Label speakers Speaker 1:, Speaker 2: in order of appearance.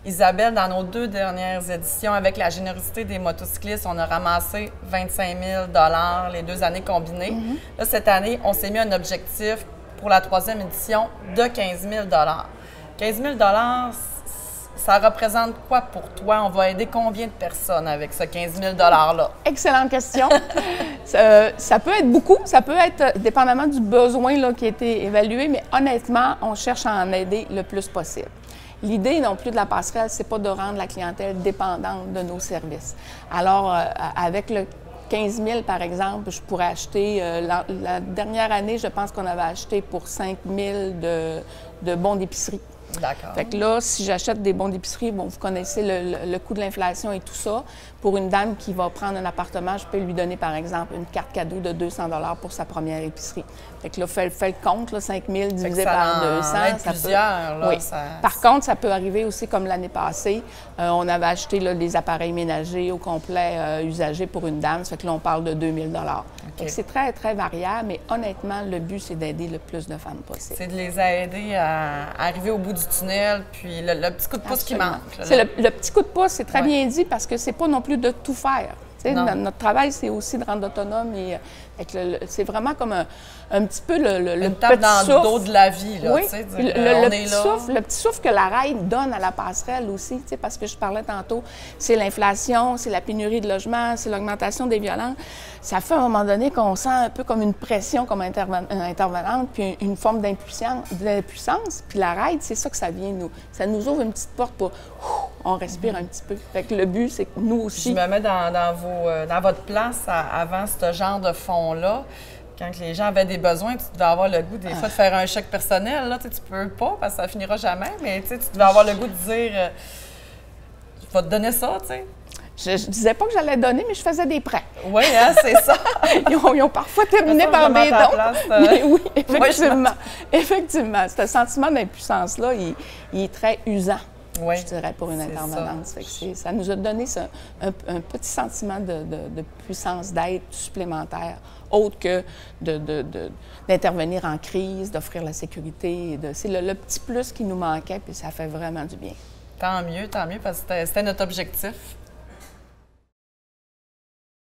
Speaker 1: Isabelle, dans nos 2 dernières éditions, avec la générosité des motocyclistes, on a ramassé 25 000 les 2 années combinées. Là, cette année, on s'est mis un objectif pour la 3e édition de 15 000 15 000 ça représente quoi pour toi? On va aider combien de personnes avec ce 15 000 $-là?
Speaker 2: Excellente question. Ça peut être beaucoup, ça peut être dépendamment du besoin là, qui a été évalué, mais honnêtement, on cherche à en aider le plus possible. L'idée non plus de la passerelle, c'est pas de rendre la clientèle dépendante de nos services. Alors, avec le 15 000, par exemple, je pourrais acheter, la dernière année, je pense qu'on avait acheté pour 5 000 de bons d'épicerie.
Speaker 1: D'accord.
Speaker 2: Fait que là, si j'achète des bons d'épicerie, bon, vous connaissez le coût de l'inflation et tout ça. Pour une dame qui va prendre un appartement, je peux lui donner, par exemple, une carte cadeau de 200 $ pour sa première épicerie. Fait que là, fais le compte, là, 5 000 divisé par 200.
Speaker 1: Ça plusieurs, là,
Speaker 2: oui. Par contre, ça peut arriver aussi, comme l'année passée, on avait acheté là, des appareils ménagers au complet usagés pour une dame. Ça fait que là, on parle de 2 000 $. Okay. C'est très, très variable, mais honnêtement, le but, c'est d'aider le plus de femmes possible.
Speaker 1: C'est de les aider à arriver au bout du tunnel, puis le petit coup de pouce qui manque.
Speaker 2: Le petit coup de pouce, c'est très bien dit parce que c'est pas non plus de tout faire. Notre travail, c'est aussi de rendre autonome et c'est vraiment comme un petit peu le
Speaker 1: tape dans le dos de la vie. Là,
Speaker 2: oui, le petit souffle que la RAID donne à la passerelle aussi, parce que je parlais tantôt, c'est l'inflation, c'est la pénurie de logements, c'est l'augmentation des violences. Ça fait à un moment donné qu'on sent un peu comme une pression comme intervenante, puis une forme d'impuissance. Puis la RAID, c'est ça que ça vient nous. Ça nous ouvre une petite porte pour on respire un petit peu. Fait que le but, c'est que nous aussi.
Speaker 1: Je me mets dans votre place avant ce genre de fonds-là. Quand les gens avaient des besoins, tu devais avoir le goût des fois de faire un chèque personnel. Là, tu peux pas parce que ça finira jamais, mais tu devais avoir le goût de dire je vais te donner ça, tu sais.
Speaker 2: Je disais pas que j'allais donner, mais je faisais des prêts.
Speaker 1: Oui, hein, c'est ça.
Speaker 2: ils ont parfois terminé par des dons. Mais oui, effectivement. Effectivement. Ce sentiment d'impuissance-là, il est très usant. Oui, je dirais, pour une intervenante. Ça nous a donné un petit sentiment de puissance, d'aide supplémentaire, autre que d'intervenir en crise, d'offrir la sécurité. C'est le petit plus qui nous manquait, puis ça fait vraiment du bien.
Speaker 1: Tant mieux, parce que c'était notre objectif.